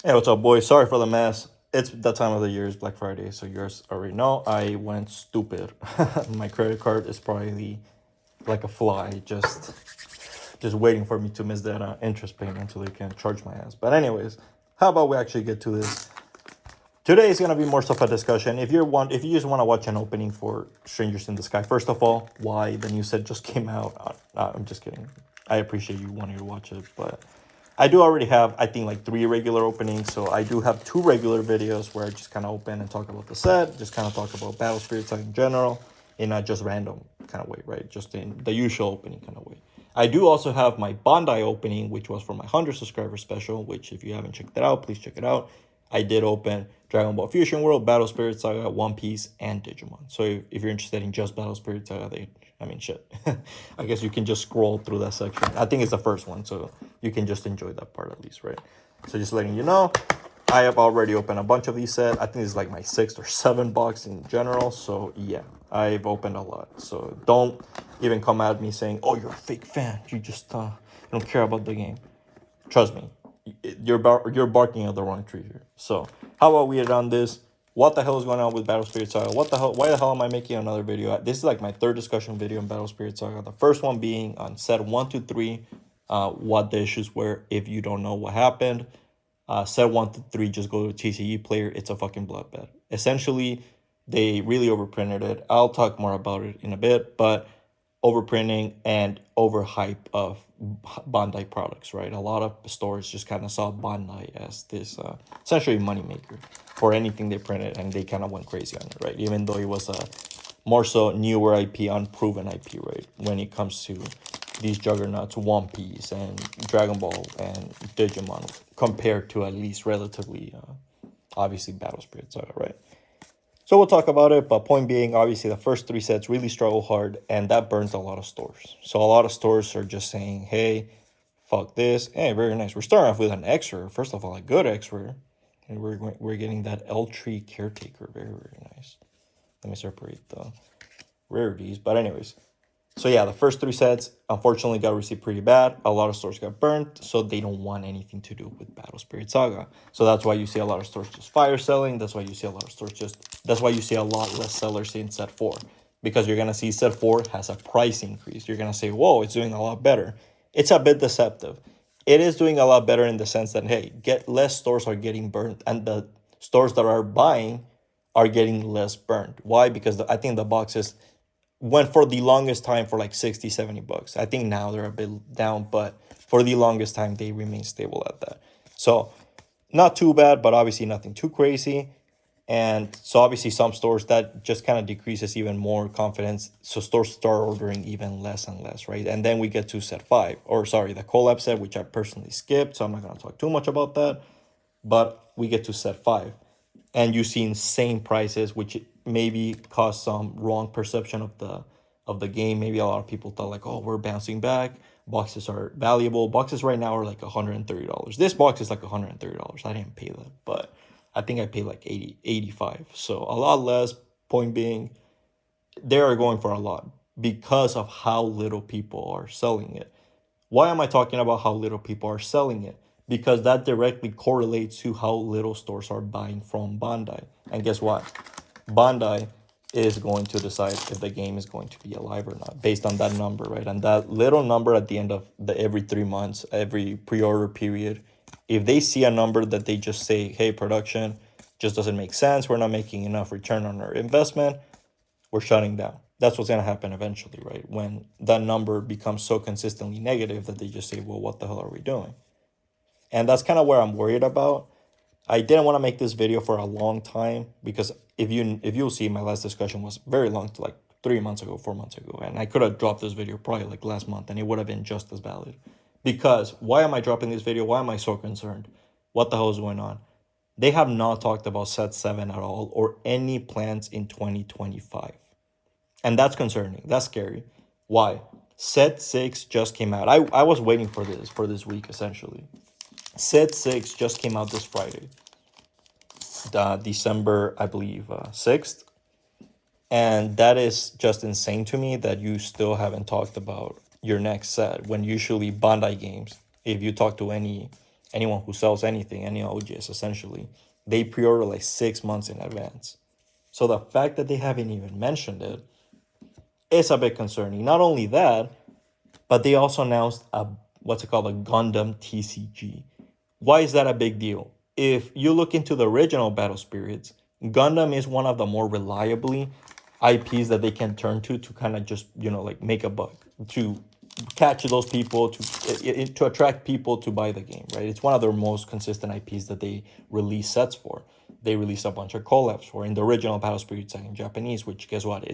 Hey, what's up, boys? Sorry for the mess. It's that time of the year, it's Black Friday, so you guys already know I went stupid. My credit card is probably like a fly, just waiting for me to miss that interest payment so they can charge my ass. But anyways, how about we actually get to this? Today is gonna be more stuff a discussion. If you just want to watch an opening for Strangers in the Sky, first of all, why the new set just came out? I'm just kidding. I appreciate you wanting to watch it, but I do already have, I think, like 3 regular openings. So I do have 2 regular videos where I just kind of open and talk about the set, just kind of talk about Battle Spirits Saga in general, in a just random kind of way, right? Just in the usual opening kind of way. I do also have my Bandai opening, which was for my 100 subscriber special, which if you haven't checked it out, please check it out. I did open Dragon Ball Fusion World, Battle Spirits Saga, One Piece, and Digimon. So if you're interested in just Battle Spirits Saga, shit. I guess you can just scroll through that section. I think it's the first one, so you can just enjoy that part at least, right? So just letting you know, I have already opened a bunch of these sets. I think it's like my 6th or 7th box in general. So yeah, I've opened a lot. So don't even come at me saying, "Oh, you're a fake fan. You just you don't care about the game." Trust me, you're barking at the wrong tree here. So how about we get on this? What the hell is going on with Battle Spirits Saga? What the hell? Why the hell am I making another video? This is like my 3rd discussion video on Battle Spirits Saga. The first one being on set 1 to 3, what the issues were if you don't know what happened. Set 1 to 3, just go to TCE player. It's a fucking bloodbath. Essentially, they really overprinted it. I'll talk more about it in a bit, but overprinting and overhype of Bandai products, right? A lot of stores just kind of saw Bandai as this essentially moneymaker for anything they printed, and they kind of went crazy on it, right? Even though it was a more so newer IP, unproven IP, right? When it comes to these juggernauts, One Piece and Dragon Ball and Digimon, compared to at least relatively, obviously, Battle Spirits Saga, right? So we'll talk about it, but point being, obviously, the first 3 sets really struggle hard, and that burns a lot of stores. So a lot of stores are just saying, hey, fuck this. Hey, very nice. We're starting off with an X-Rare. First of all, a good X-Rare. And we're getting that L-Tree Caretaker. Very, very nice. Let me separate the rarities. But anyways, so yeah, the first 3 sets unfortunately got received pretty bad. A lot of stores got burnt, so they don't want anything to do with Battle Spirit Saga. So that's why you see a lot of stores just fire selling. That's why you see a lot of stores that's why you see a lot less sellers in set 4. Because you're gonna see set 4 has a price increase. You're gonna say, whoa, it's doing a lot better. It's a bit deceptive. It is doing a lot better in the sense that, hey, less stores are getting burnt, and the stores that are buying are getting less burnt. Why? Because I think the boxes went for the longest time for like 60, 70 bucks. I think now they're a bit down, but for the longest time, they remain stable at that. So not too bad, but obviously nothing too crazy. And so obviously some stores that just kind of decreases even more confidence. So stores start ordering even less and less, right? And then we get to set 5, or sorry, the collab set, which I personally skipped. So I'm not going to talk too much about that. But we get to set 5, and you see insane prices, which maybe caused some wrong perception of the game. Maybe a lot of people thought like, oh, we're bouncing back. Boxes are valuable. Boxes right now are like $130. This box is like $130. I didn't pay that, but I think I paid like 80, 85. So a lot less. Point being, they are going for a lot because of how little people are selling it. Why am I talking about how little people are selling it? Because that directly correlates to how little stores are buying from Bandai. And guess what? Bandai is going to decide if the game is going to be alive or not based on that number, right? And that little number at the end of the every 3 months, every pre-order period, if they see a number that they just say, hey, production just doesn't make sense, we're not making enough return on our investment, we're shutting down. That's what's going to happen eventually, right? When that number becomes so consistently negative that they just say, well, what the hell are we doing? And that's kind of where I'm worried about. I didn't want to make this video for a long time because if you'll see, my last discussion was very long, to like 3 months ago, 4 months ago, and I could have dropped this video probably like last month and it would have been just as valid. Because why am I dropping this video? Why am I so concerned? What the hell is going on? They have not talked about set 7 at all or any plans in 2025. And that's concerning. That's scary. Why? Set 6 just came out. I was waiting for this week, essentially. Set 6 just came out this Friday, December, I believe, 6th. And that is just insane to me that you still haven't talked about your next set when usually Bandai games, if you talk to anyone who sells anything, any OGS essentially, they pre-order like 6 months in advance. So the fact that they haven't even mentioned it is a bit concerning. Not only that, but they also announced a what's it called, a Gundam TCG. Why is that a big deal? If you look into the original Battle Spirits, Gundam is one of the more reliably IPs that they can turn to kind of just, like make a buck, to catch those people, to attract people to buy the game, right? It's one of their most consistent IPs that they release sets for. They release a bunch of collabs for in the original Battle Spirits Saga in Japanese, which guess what?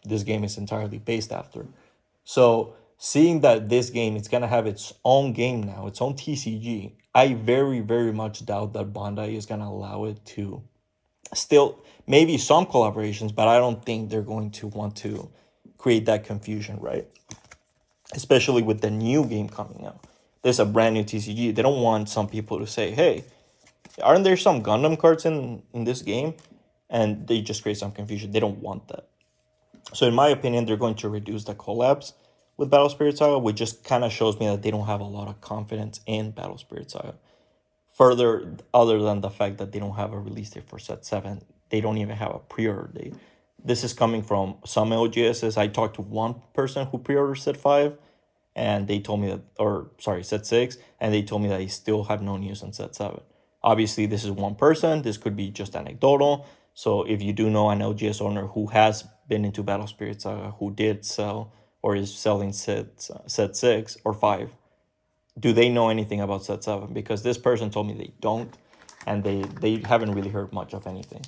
This game is entirely based after. So seeing that this game is gonna have its own game now, its own TCG, I very, very much doubt that Bandai is gonna allow it to still maybe some collaborations, but I don't think they're going to want to create that confusion, right? Especially with the new game coming out. There's a brand new TCG. They don't want some people to say, hey, aren't there some Gundam cards in this game? And they just create some confusion. They don't want that. So in my opinion, they're going to reduce the collabs with Battle Spirits Saga, which just kind of shows me that they don't have a lot of confidence in Battle Spirits Saga. Further, other than the fact that they don't have a release date for set 7, they don't even have a pre-order date. This is coming from some LGSs. I talked to one person who pre-ordered set 5, and they told me that, set 6, and they told me that they still have no news on set 7. Obviously, this is one person. This could be just anecdotal. So if you do know an LGS owner who has been into Battle Spirits Saga, who did sell or is selling set 6 or 5, do they know anything about set 7? Because this person told me they don't, and they haven't really heard much of anything.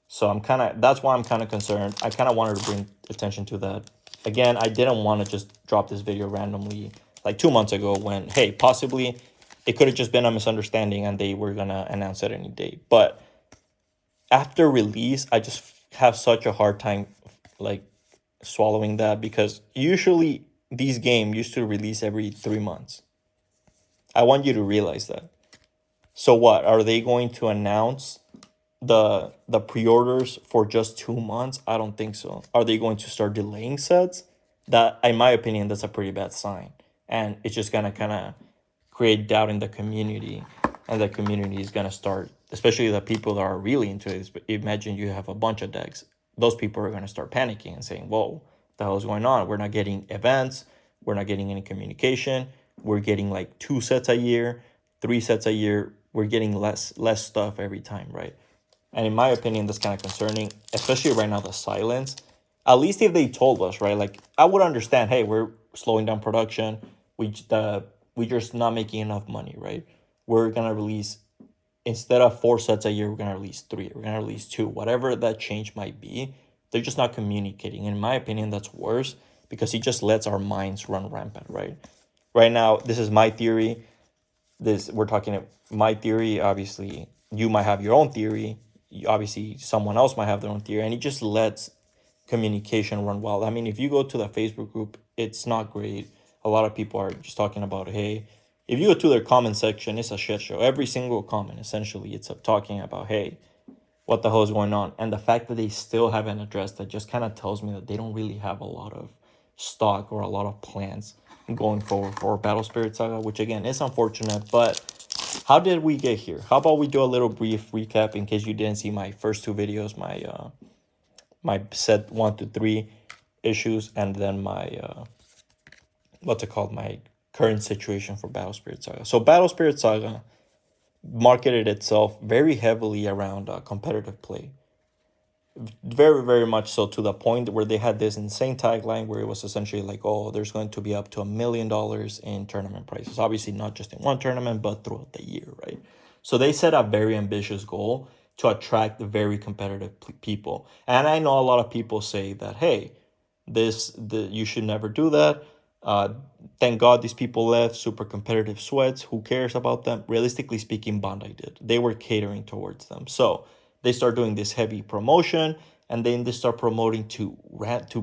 So that's why I'm kind of concerned. I kind of wanted to bring attention to that. Again, I didn't want to just drop this video randomly like 2 months ago when, hey, possibly it could have just been a misunderstanding and they were going to announce it any day. But after release, I just have such a hard time like swallowing that, because usually these games used to release every 3 months. I want you to realize that. So what, are they going to announce the pre-orders for just 2 months? I don't think so. Are they going to start delaying sets? That, in my opinion, that's a pretty bad sign, and it's just gonna kind of create doubt in the community, and the community is gonna start, especially the people that are really into it. Imagine you have a bunch of decks. Those people are gonna start panicking and saying, "Whoa, what the hell is going on? We're not getting events. We're not getting any communication. We're getting like 2 sets a year, 3 sets a year. We're getting less stuff every time, right?" And in my opinion, that's kind of concerning, especially right now, the silence. At least if they told us, right? Like, I would understand, hey, we're slowing down production. We're just not making enough money, right? We're going to release, instead of 4 sets a year, we're going to release 3. We're going to release 2. Whatever that change might be, they're just not communicating. In my opinion, that's worse, because it just lets our minds run rampant, right? Right now, this is my theory. We're talking my theory. Obviously, you might have your own theory. Obviously, someone else might have their own theory, and it just lets communication run wild. I mean, if you go to the Facebook group, it's not great. A lot of people are just talking about, hey, if you go to their comment section, it's a shit show. Every single comment, essentially, it's talking about, hey, what the hell is going on? And the fact that they still haven't addressed that just kind of tells me that they don't really have a lot of stock or a lot of plans going forward for Battle Spirits Saga, which again is unfortunate. But how did we get here? How about we do a little brief recap in case you didn't see my first 2 videos, my set 1 to 3 issues, and then my my current situation for Battle Spirits Saga. So Battle Spirits Saga marketed itself very heavily around competitive play. Very, very much so, to the point where they had this insane tagline where it was essentially like, oh, there's going to be up to $1 million in tournament prices. Obviously, not just in one tournament, but throughout the year, right? So they set a very ambitious goal to attract very competitive people. And I know a lot of people say that, hey, you should never do that. Thank God these people left. Super competitive sweats. Who cares about them? Realistically speaking, Bandai did. They were catering towards them. So they start doing this heavy promotion, and then they start promoting to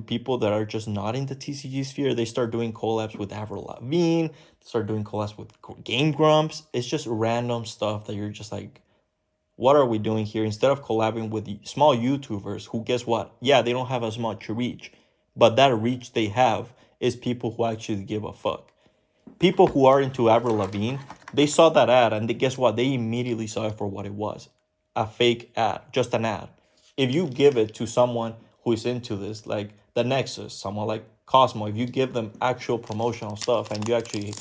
people that are just not in the TCG sphere. They start doing collabs with Avril Lavigne. They start doing collabs with Game Grumps. It's just random stuff that you're just like, what are we doing here? Instead of collabing with the small YouTubers who, guess what? Yeah, they don't have as much reach, but that reach they have is people who actually give a fuck. people who are into Avril Lavigne, they saw that ad and guess what? They immediately saw it for what it was, a fake ad, just an ad. If you give it to someone who is into this, like the Nexus, someone like Cosmo, if you give them actual promotional stuff and you actually,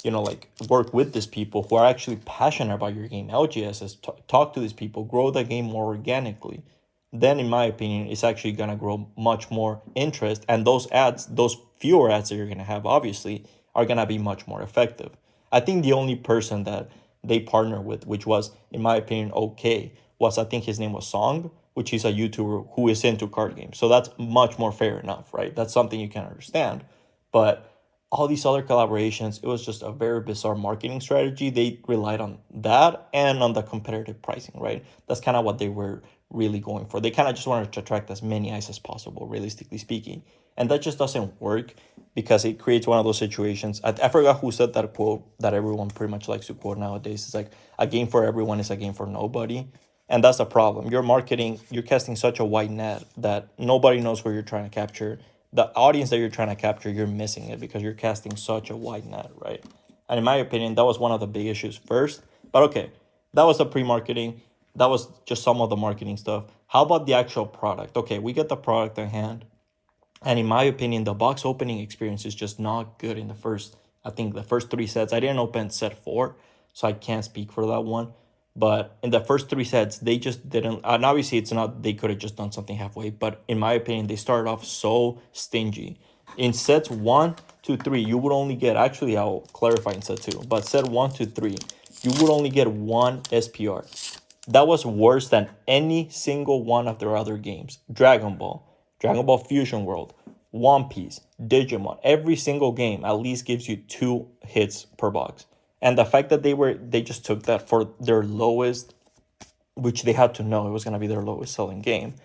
like work with these people who are actually passionate about your game, LGSs, talk to these people, grow the game more organically, then in my opinion, it's actually going to grow much more interest. And those ads, those fewer ads that you're going to have, obviously, are going to be much more effective. I think the only person that they partner with, which was, in my opinion, okay, was I think his name was Song, which is a YouTuber who is into card games. So that's much more fair enough, right? That's something you can understand. But all these other collaborations, it was just a very bizarre marketing strategy. They relied on that and on the competitive pricing, right? That's kind of what they were really going for. They kind of just wanted to attract as many eyes as possible, realistically speaking. And that just doesn't work because it creates one of those situations. I forgot who said that quote that everyone pretty much likes to quote nowadays. It's like, a game for everyone is a game for nobody. And that's the problem. You're casting such a wide net that nobody knows where you're trying to capture. The audience that you're trying to capture, you're missing it because you're casting such a wide net, right? And in my opinion, that was one of the big issues first. But okay, that was the pre-marketing. That was just some of the marketing stuff. How about the actual product? Okay, we get the product in hand. And in my opinion, the box opening experience is just not good in the first 3 sets. I didn't open set 4, so I can't speak for that one. But in the first 3 sets, they just didn't. And obviously, it's not, they could have just done something halfway. But in my opinion, they started off so stingy. In sets 1 to 3, you would only get, actually, I'll clarify in set 2. But set 1 to 3, you would only get 1 SPR. That was worse than any single one of their other games. Dragon Ball Fusion World, One Piece, Digimon. Every single game at least gives you 2 hits per box. And the fact that they just took that for their lowest, which they had to know it was going to be their lowest selling game,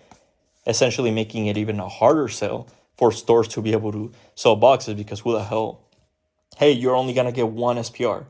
essentially making it even a harder sell for stores to be able to sell boxes, because who the hell, hey, you're only going to get 1 SPR.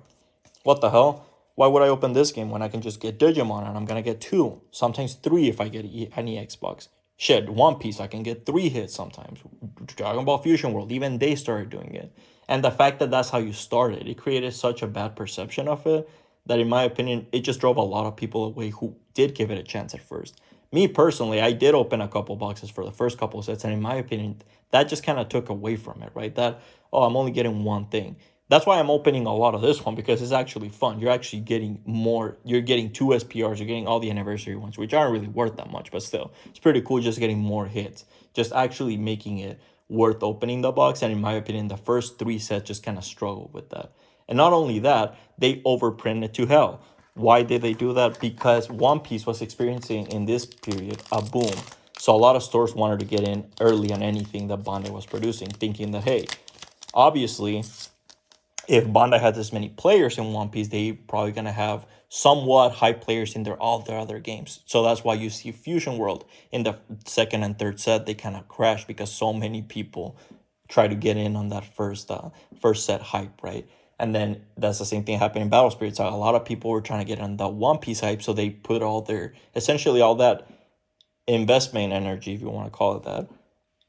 What the hell? Why would I open this game when I can just get Digimon and I'm going to get 2, sometimes 3 if I get an Xbox? Shit, One Piece, I can get 3 hits sometimes. Dragon Ball Fusion World, even they started doing it. And the fact that that's how you started, it created such a bad perception of it that, in my opinion, it just drove a lot of people away who did give it a chance at first. Me personally, I did open a couple boxes for the first couple of sets, and in my opinion, that just kind of took away from it, right? That, oh, I'm only getting one thing. That's why I'm opening a lot of this one, because it's actually fun. You're actually getting more. You're getting 2 SPRs. You're getting all the anniversary ones, which aren't really worth that much, but still, it's pretty cool just getting more hits. Just actually making it worth opening the box. And in my opinion, the first 3 sets just kind of struggled with that. And not only that, they overprinted to hell. Why did they do that? Because One Piece was experiencing in this period a boom. So a lot of stores wanted to get in early on anything that Bandai was producing, thinking that, hey, obviously, if Bandai had this many players in One Piece, they probably going to have somewhat high players in all their other games. So that's why you see Fusion World in the second and third set, they kind of crashed because so many people try to get in on that first set hype, right? And then that's the same thing happening in Battle Spirits Saga. A lot of people were trying to get on the One Piece hype, so they put essentially all that investment energy, if you want to call it that,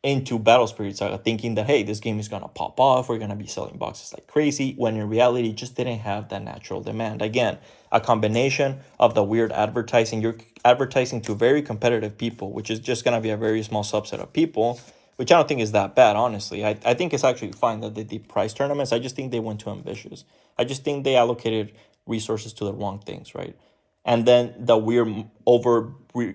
into Battle Spirits Saga, thinking that, hey, this game is going to pop off, we're going to be selling boxes like crazy, when in reality, it just didn't have that natural demand. Again, a combination of the weird advertising. You're advertising to very competitive people, which is just going to be a very small subset of people, which I don't think is that bad, honestly. I think it's actually fine that they did prize tournaments. I just think they went too ambitious. I just think they allocated resources to the wrong things, right? And then the weird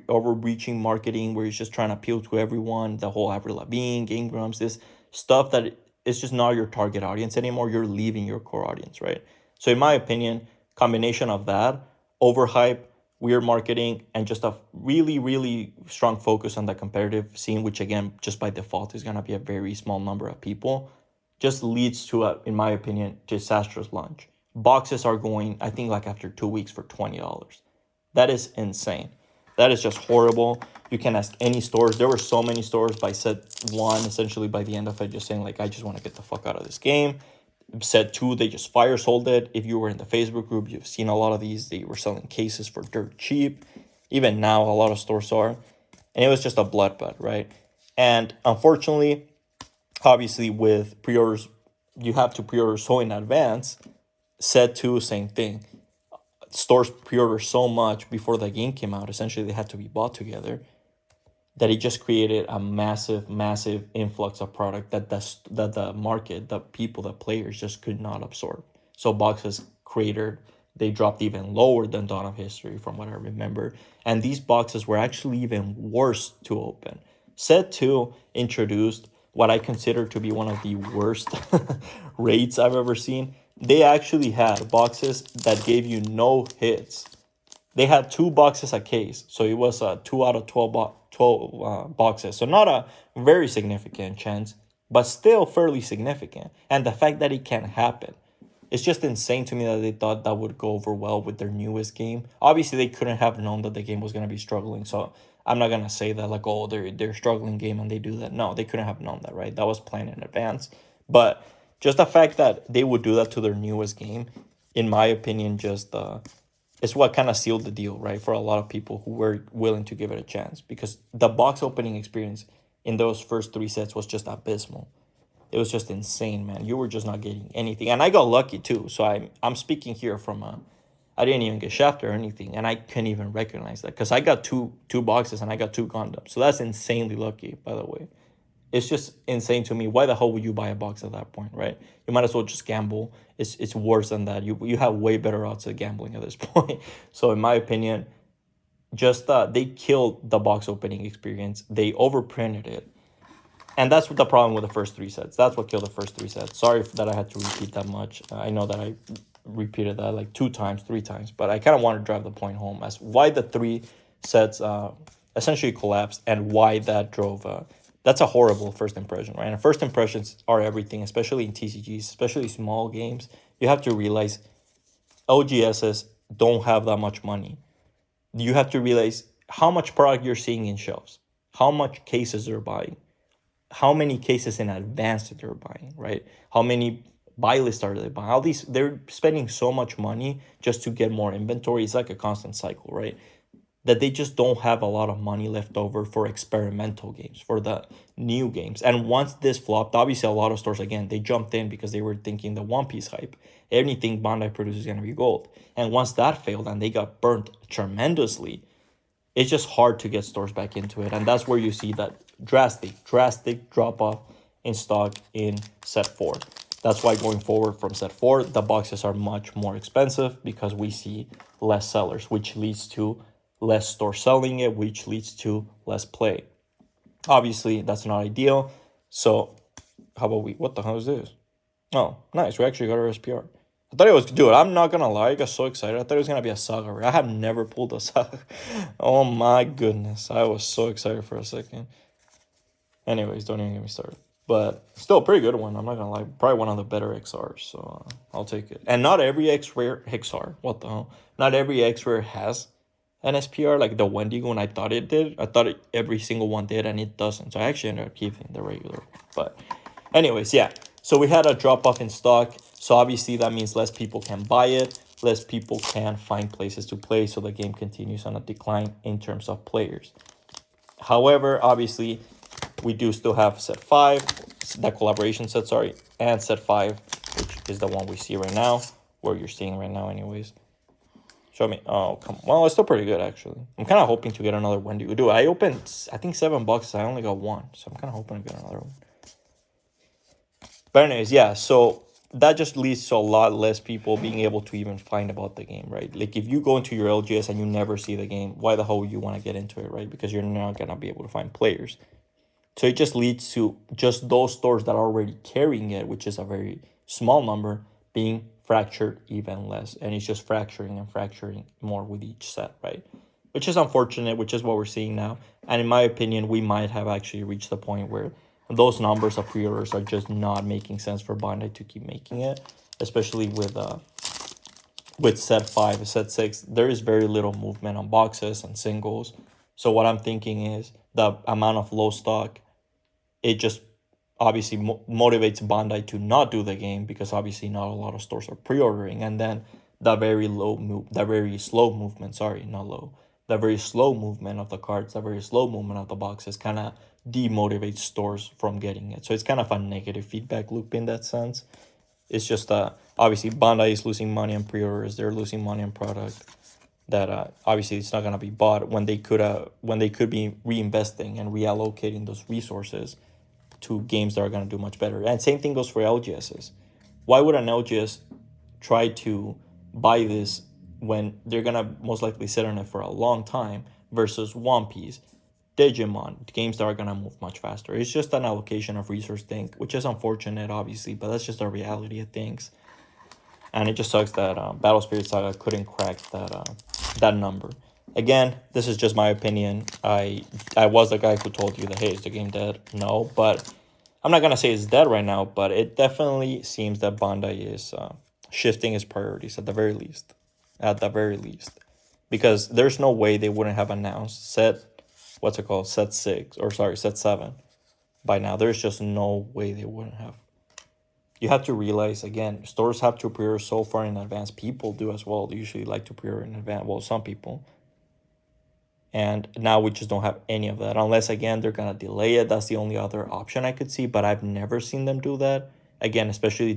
overreaching marketing where he's just trying to appeal to everyone, the whole Avril Lavigne, Game Grumps, this stuff that it's just not your target audience anymore. You're leaving your core audience, right? So in my opinion, combination of that, overhype, weird marketing, and just a really, really strong focus on the competitive scene, which again, just by default is going to be a very small number of people, just leads to, in my opinion, disastrous launch. Boxes are going, I think, like after 2 weeks for $20. That is insane. That is just horrible. You can ask any stores. There were so many stores by set 1, essentially by the end of it, just saying like, I just want to get the fuck out of this game. Set 2, they just fire sold it. If you were in the Facebook group, you've seen a lot of these. They were selling cases for dirt cheap. Even now, a lot of stores are. And it was just a bloodbath, right? And unfortunately, obviously with pre-orders you have to pre-order so in advance. Set 2, same thing. Stores pre-order so much before the game came out. Essentially, they had to be bought together. That it just created a massive influx of product that the market, the people, the players just could not absorb. So boxes cratered. They dropped even lower than Dawn of History, from what I remember. And these boxes were actually even worse to open. Set 2 introduced what I consider to be one of the worst rates I've ever seen. They actually had boxes that gave you no hits. They had 2 boxes a case, so it was 2 out of 12 boxes. So not a very significant chance, but still fairly significant. And the fact that it can happen, it's just insane to me that they thought that would go over well with their newest game. Obviously, they couldn't have known that the game was going to be struggling, so I'm not going to say that, like, oh, they're struggling game and they do that. No, they couldn't have known that, right? That was planned in advance. But just the fact that they would do that to their newest game, in my opinion, just it's what kind of sealed the deal, right? For a lot of people who were willing to give it a chance. Because the box opening experience in those first 3 sets was just abysmal. It was just insane, man. You were just not getting anything. And I got lucky, too. So I'm speaking here from I didn't even get shafted or anything. And I couldn't even recognize that. Because I got two boxes and I got 2 Gundams. So that's insanely lucky, by the way. It's just insane to me. Why the hell would you buy a box at that point, right? You might as well just gamble. It's worse than that. You have way better odds of gambling at this point. So in my opinion, just they killed the box opening experience. They overprinted it. And that's what the problem with the first 3 sets. That's what killed the first 3 sets. Sorry that I had to repeat that much. I know that I repeated that like 2 times, 3 times. But I kind of want to drive the point home as why the 3 sets essentially collapsed and why that drove... that's a horrible first impression, right? And first impressions are everything, especially in TCGs, especially small games. You have to realize LGSs don't have that much money. You have to realize how much product you're seeing in shelves, how much cases they're buying, how many cases in advance that they're buying, right? How many buy lists are they buying? All these, they're spending so much money just to get more inventory. It's like a constant cycle, right? That they just don't have a lot of money left over for experimental games, for the new games. And once this flopped, obviously a lot of stores, again, they jumped in because they were thinking the One Piece hype. Anything Bandai produces is going to be gold. And once that failed and they got burnt tremendously, it's just hard to get stores back into it. And that's where you see that drastic drop-off in stock in set 4. That's why going forward from set 4, the boxes are much more expensive because we see less sellers, which leads to less stores selling it, which leads to less play. Obviously, that's not ideal. So how about what the hell is this? Oh, nice. We actually got our SPR. I thought it was, dude, I'm not going to lie. I got so excited. I thought it was going to be a Saga. I have never pulled a Saga. Oh, my goodness. I was so excited for a second. Anyways, don't even get me started. But still a pretty good one. I'm not going to lie. Probably one of the better XRs. So I'll take it. And not every X-Rare, XR, what the hell? Not every X-Rare has an SPR like the Wendigo, and I thought it did. I thought every single one did, and it doesn't. So I actually ended up keeping the regular one. But anyways, yeah. So we had a drop-off in stock. So obviously that means less people can buy it. Less people can find places to play. So the game continues on a decline in terms of players. However, obviously, we do still have set 5, that collaboration set, sorry, and set 5, which is the one we see right now, where you're seeing right now anyways. Show me. Oh, come on. Well, it's still pretty good, actually. I'm kind of hoping to get another Wendigo. Dude, I opened, I think, 7 boxes. I only got 1. So I'm kind of hoping to get another one. But anyways, yeah. So that just leads to a lot less people being able to even find about the game, right? Like, if you go into your LGS and you never see the game, why the hell would you want to get into it, right? Because you're not going to be able to find players. So it just leads to just those stores that are already carrying it, which is a very small number, being fractured even less. And it's just fracturing and fracturing more with each set, right? Which is unfortunate, which is what we're seeing now. And in my opinion, we might have actually reached the point where those numbers of pre-orders are just not making sense for Bandai to keep making it, especially with set 5, set 6. There is very little movement on boxes and singles. So what I'm thinking is the amount of low stock, it just obviously motivates Bandai to not do the game because obviously not a lot of stores are pre-ordering. And then the very slow movement, sorry, not low, the very slow movement of the cards, the very slow movement of the boxes kind of demotivates stores from getting it. So it's kind of a negative feedback loop in that sense. It's just obviously Bandai is losing money on pre-orders. They're losing money on product that obviously it's not gonna be bought when they could be reinvesting and reallocating those resources to games that are gonna do much better. And same thing goes for LGSs. Why would an LGS try to buy this when they're gonna most likely sit on it for a long time versus One Piece, Digimon, games that are gonna move much faster? It's just an allocation of resource thing, which is unfortunate, obviously, but that's just a reality of things. And it just sucks that Battle Spirits Saga couldn't crack that number. Again, this is just my opinion. I was the guy who told you that, hey, is the game dead? No, but I'm not gonna say it's dead right now, but it definitely seems that Bandai is shifting its priorities at the very least. At the very least. Because there's no way they wouldn't have announced set 7 by now. There's just no way they wouldn't have. You have to realize, again, stores have to pre-order so far in advance. People do as well. They usually like to pre-order in advance. Well, some people. And now we just don't have any of that. Unless, again, they're going to delay it. That's the only other option I could see. But I've never seen them do that. Again, especially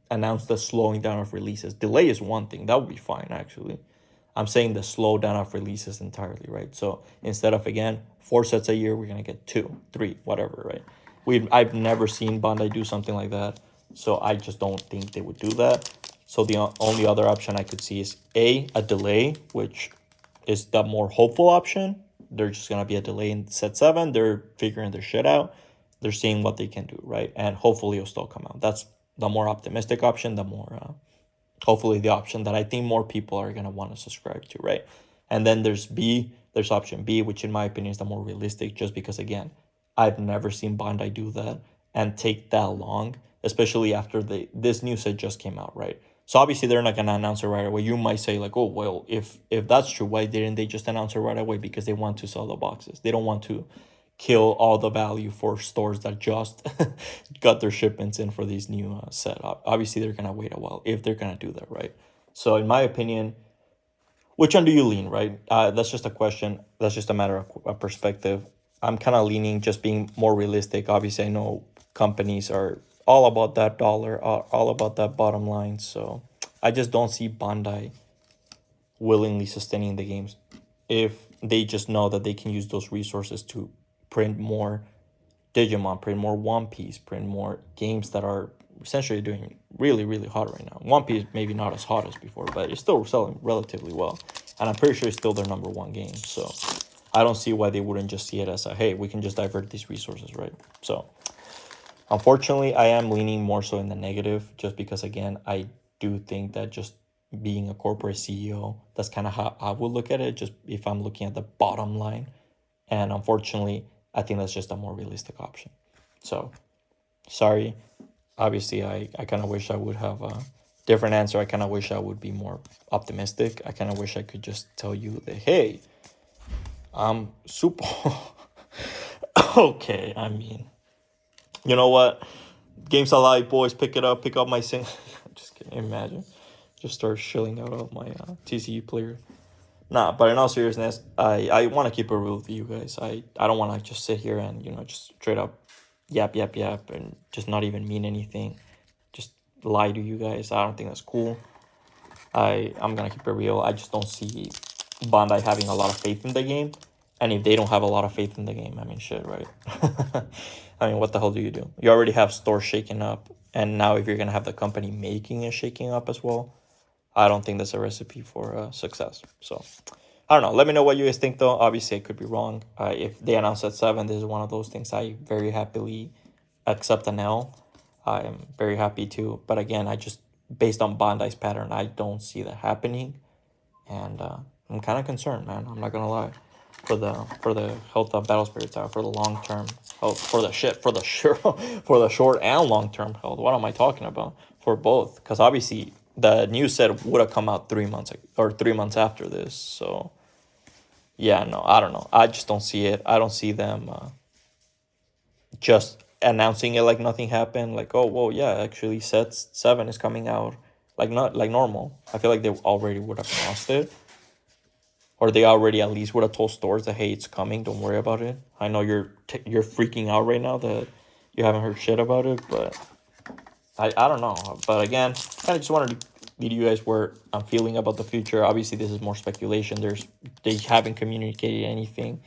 announce the slowing down of releases. Delay is one thing. That would be fine, actually. I'm saying the slow down of releases entirely, right? So instead of, again, 4 sets a year, we're going to get 2, 3, whatever, right? I've never seen Bandai do something like that, so I just don't think they would do that. So the only other option I could see is a delay, which is the more hopeful option. They're just gonna be a delay in set 7. They're figuring their shit out. They're seeing what they can do, right? And hopefully it'll still come out. That's the more optimistic option. The more hopefully the option that I think more people are gonna want to subscribe to, right? And then there's option B, which in my opinion is the more realistic, just because again, I've never seen Bandai do that and take that long, especially after this news set just came out, right? So obviously they're not gonna announce it right away. You might say like, oh well, if that's true, why didn't they just announce it right away? Because they want to sell the boxes. They don't want to kill all the value for stores that just got their shipments in for these new set. Obviously they're gonna wait a while if they're gonna do that, right? So in my opinion, which one do you lean, right? That's just a question. That's just a matter of perspective. I'm kind of leaning just being more realistic. Obviously, I know companies are all about that dollar, all about that bottom line. So I just don't see Bandai willingly sustaining the games if they just know that they can use those resources to print more Digimon, print more One Piece, print more games that are essentially doing really, really hot right now. One Piece maybe not as hot as before, but it's still selling relatively well. And I'm pretty sure it's still their number 1 game. So I don't see why they wouldn't just see it as hey, we can just divert these resources, right? So unfortunately, I am leaning more so in the negative just because, again, I do think that just being a corporate CEO, that's kind of how I would look at it, just if I'm looking at the bottom line. And unfortunately, I think that's just a more realistic option. So sorry. Obviously, I kind of wish I would have a different answer. I kind of wish I would be more optimistic. I kind of wish I could just tell you that, hey, I'm super okay. I mean, you know what? Games Alive, boys, pick up my sing. Just kidding. Imagine, just start shilling out all my TCU player. Nah, but in all seriousness, I want to keep it real with you guys. I don't want to just sit here and just straight up yap and just not even mean anything, just lie to you guys. I don't think that's cool. I'm gonna keep it real. I just don't see Bandai having a lot of faith in the game. And if they don't have a lot of faith in the game, I mean, shit, right? I mean, what the hell do? You already have stores shaking up. And now if you're going to have the company making it shaking up as well, I don't think that's a recipe for success. So, I don't know. Let me know what you guys think, though. Obviously, I could be wrong. If they announce at 7, this is one of those things I very happily accept an L. I am very happy to. But again, based on Bandai's pattern, I don't see that happening. And I'm kind of concerned, man. I'm not going to lie. For the health of Battle Spirits Saga, for the long term health, for the short and long term health. What am I talking about? For both, because obviously the new set would have come out 3 months or 3 months after this. So yeah, no, I don't know. I just don't see it. I don't see them just announcing it like nothing happened. Like, oh well, yeah, actually, set 7 is coming out like not like normal. I feel like they already would have announced it. or they already at least would have told stores that, hey, it's coming, don't worry about it. I know you're freaking out right now that you haven't heard shit about it, but I don't know. But again, kind of just wanted to lead you guys where I'm feeling about the future. Obviously, this is more speculation. They haven't communicated anything.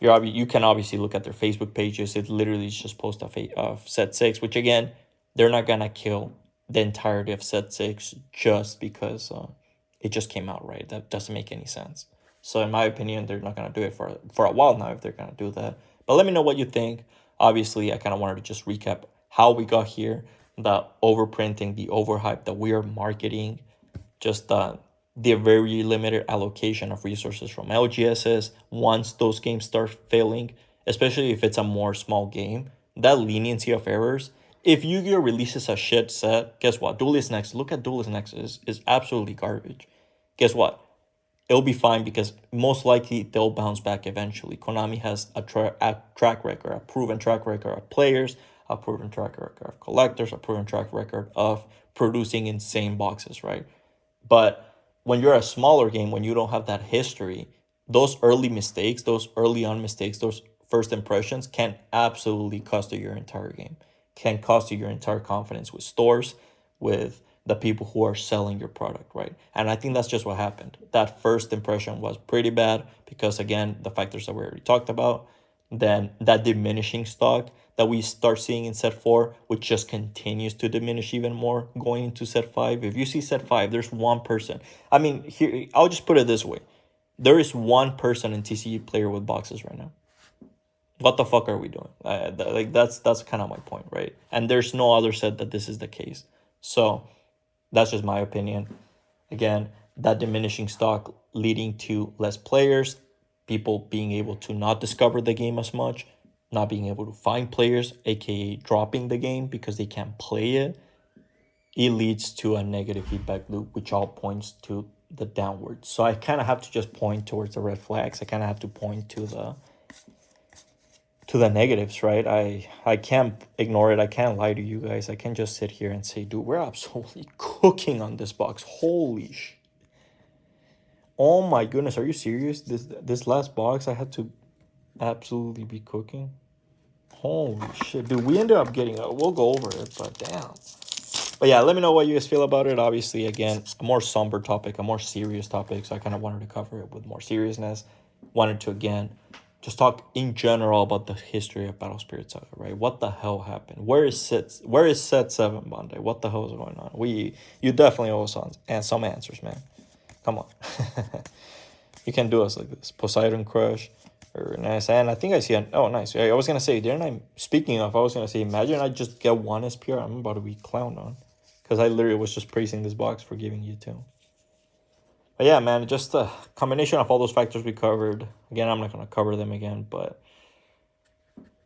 You can obviously look at their Facebook pages. It literally is just post of set 6, which again, they're not gonna kill the entirety of set 6 just because it just came out, right? That doesn't make any sense. So in my opinion, they're not gonna do it for a while now if they're gonna do that. But let me know what you think. Obviously, I kind of wanted to just recap how we got here, the overprinting, the overhype, the weird marketing, just the very limited allocation of resources from LGSs once those games start failing, especially if it's a more small game. That leniency of errors. If Yu-Gi-Oh! Releases a shit set, guess what? Duelist Next, look at Duelist Next, is absolutely garbage. Guess what? It'll be fine because most likely they'll bounce back eventually. Konami has a track record, a proven track record of players, a proven track record of collectors, a proven track record of producing insane boxes, right? But when you're a smaller game, when you don't have that history, those early mistakes, those early on mistakes, those first impressions can absolutely cost you your entire game, can cost you your entire confidence with stores, with the people who are selling your product, right? And I think that's just what happened. That first impression was pretty bad because, again, the factors that we already talked about. Then that diminishing stock that we start seeing in set 4, which just continues to diminish even more going into set 5. If you see set 5, there's one person. I mean, here, I'll just put it this way. There is one person in TCG player with boxes right now. What the fuck are we doing? That's kind of my point, right? And there's no other set that this is the case. So that's just my opinion. Again, that diminishing stock leading to less players, people being able to not discover the game as much, not being able to find players, aka dropping the game because they can't play it. It leads to a negative feedback loop, which all points to the downward. So I kind of have to just point towards the red flags. I kind of have to point to the negatives, right? I can't ignore it. I can't lie to you guys. I can't just sit here and say, dude, we're absolutely cooking on this box. Holy sh! Oh my goodness, are you serious? This last box I had to absolutely be cooking. Holy shit, dude. We ended up getting we'll go over it, but damn. But yeah, let me know what you guys feel about it. Obviously, again, a more somber topic, a more serious topic. So I kind of wanted to cover it with more seriousness. Wanted to, again, just talk in general about the history of Battle Spirits Saga, right? What the hell happened? Where is set 7, Bandai? What the hell is going on? You definitely owe us some answers, man. Come on. You can do us like this. Poseidon Crush. Or nice. And I think I see oh, nice. I was going to say, speaking of, I was going to say, imagine I just get one SPR. I'm about to be clowned on. Because I literally was just praising this box for giving you 2. But yeah, man, just a combination of all those factors we covered. Again, I'm not going to cover them again, but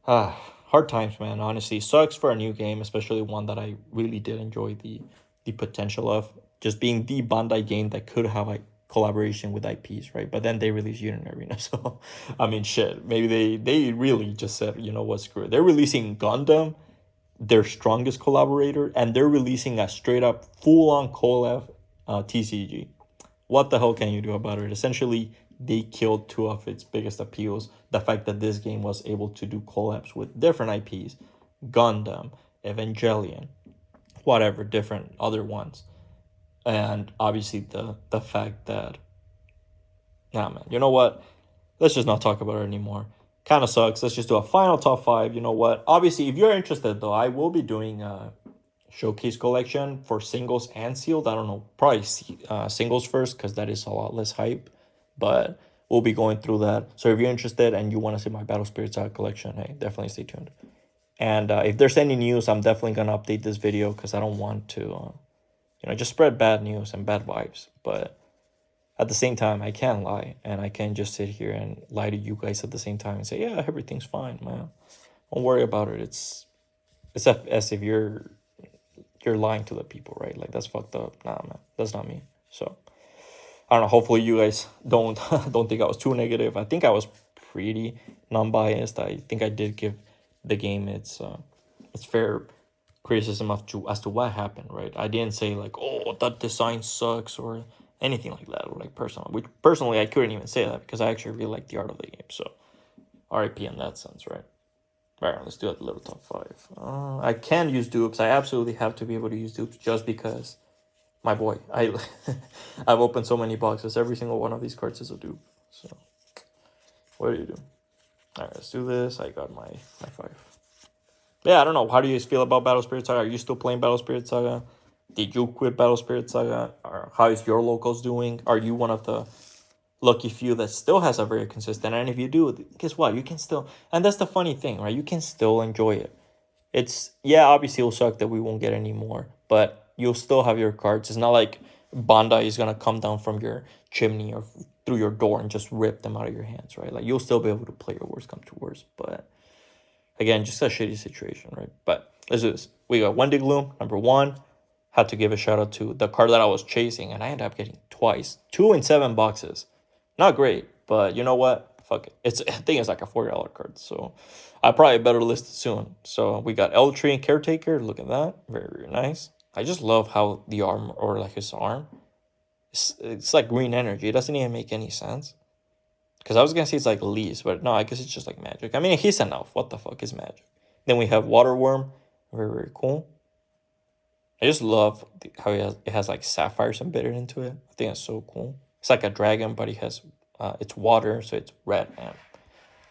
hard times, man, honestly. Sucks for a new game, especially one that I really did enjoy the potential of. Just being the Bandai game that could have a collaboration with IPs, right? But then they released Unit Arena, so I mean, shit. Maybe they really just said, you know what, screw it. They're releasing Gundam, their strongest collaborator, and they're releasing a straight up full-on collab TCG. What the hell can you do about it? Essentially, they killed 2 of its biggest appeals. The fact that this game was able to do collabs with different IPs, Gundam, Evangelion, whatever, different other ones. And obviously the fact that, nah, man, you know what? Let's just not talk about it anymore. Kind of sucks. Let's just do a final top 5. You know what? Obviously, if you're interested, though, I will be doing a showcase collection for singles and sealed. I don't know, probably singles first because that is a lot less hype. But we'll be going through that. So if you're interested and you want to see my Battle Spirits Saga collection, hey, definitely stay tuned. And if there's any news, I'm definitely going to update this video because I don't want to... just spread bad news and bad vibes. But at the same time, I can't lie. And I can't just sit here and lie to you guys at the same time and say, yeah, everything's fine, man. Don't worry about it. It's as if you're lying to the people, right? Like, that's fucked up. Nah, man. That's not me. So, I don't know. Hopefully you guys don't think I was too negative. I think I was pretty non-biased. I think I did give the game its fair criticism as to what happened, right? I didn't say like, oh, that design sucks or anything like that, or like personal. Which personally I couldn't even say that because I actually really like the art of the game. So RIP in that sense, right? All right, let's do a little top 5. I can use dupes. I absolutely have to be able to use dupes just because my boy. I've opened so many boxes. Every single one of these cards is a dupe. So what do you do? All right, let's do this. I got my 5. Yeah, I don't know. How do you guys feel about Battle Spirits Saga? Are you still playing Battle Spirits Saga? Did you quit Battle Spirits Saga? Or how is your locals doing? Are you one of the lucky few that still has a very consistent? And if you do, guess what? You can still, and that's the funny thing, right? You can still enjoy it. It's, yeah, obviously it'll suck that we won't get any more, but you'll still have your cards. It's not like Bandai is gonna come down from your chimney or through your door and just rip them out of your hands, right? Like, you'll still be able to play your worst come to worst, but again, just a shitty situation, right? But let's do this. We got Wendy Gloom, number 1. Had to give a shout out to the card that I was chasing, and I ended up getting twice. 2 in 7 boxes. Not great, but you know what? Fuck it. I think it's like a $40 card, so I probably better list it soon. So we got Eltree and Caretaker. Look at that. Very, very nice. I just love how the arm, or like his arm, it's like green energy. It doesn't even make any sense. Because I was going to say it's like leaves, but no, I guess it's just like magic. I mean, he's an elf. What the fuck is magic? Then we have Waterworm. Very, very cool. I just love how it has like sapphires embedded into it. I think it's so cool. It's like a dragon, but it has it's water, so it's red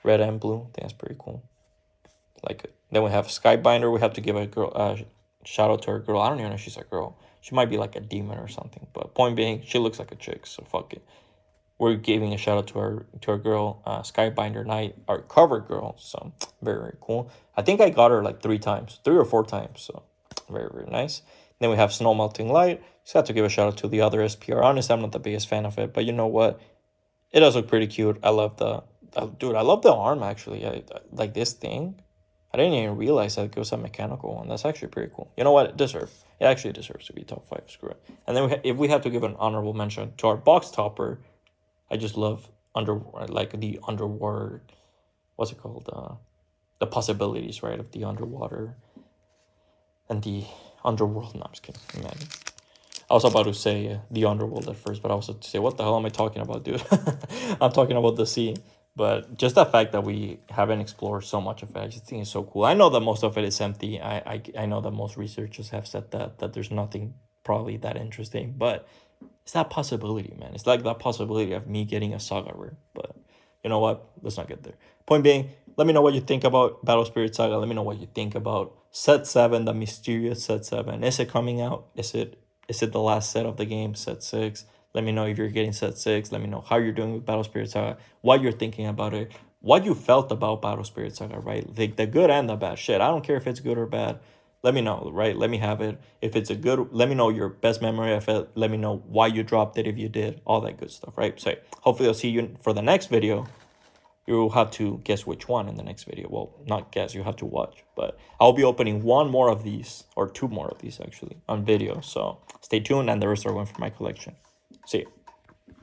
and blue. I think that's pretty cool. Like it. Then we have Skybinder. We have to give a girl shout out to her girl. I don't even know if she's a girl. She might be like a demon or something. But point being, she looks like a chick, so fuck it. We're giving a shout out to our girl, Skybinder Knight, our cover girl. So very, very cool. I think I got her like 3 or 4 times. So very, very nice. Then we have Snow Melting Light. Just have to give a shout out to the other SPR. Honestly, I'm not the biggest fan of it, but you know what? It does look pretty cute. I love dude, I love the arm actually. I like this thing. I didn't even realize that it was a mechanical one. That's actually pretty cool. You know what? It actually deserves to be top 5. Screw it. And then if we have to give an honorable mention to our box topper, I just love the underwater, what's it called? The possibilities, right, of the underwater and the underworld. No, I'm just kidding. Imagine. I was about to say the underworld at first, but I was about to say, what the hell am I talking about, dude? I'm talking about the sea. But just the fact that we haven't explored so much of it, I just think it's so cool. I know that most of it is empty. I know that most researchers have said that there's nothing probably that interesting, but it's that possibility, man. It's like that possibility of me getting a Saga rare. But you know what? Let's not get there. Point being, let me know what you think about Battle Spirits Saga. Let me know what you think about Set 7, the mysterious Set 7. Is it coming out? Is it the last set of the game, Set 6? Let me know if you're getting Set 6. Let me know how you're doing with Battle Spirits Saga, what you're thinking about it, what you felt about Battle Spirits Saga, right? The good and the bad. Shit, I don't care if it's good or bad. Let me know, right? Let me have it. If it's a good, let me know your best memory of it. Let me know why you dropped it if you did. All that good stuff, right? So hopefully I'll see you for the next video. You'll have to guess which one in the next video. Well, not guess, you have to watch. But I'll be opening 1 more of these, or 2 more of these actually, on video. So stay tuned, and the rest are going for my collection. See you.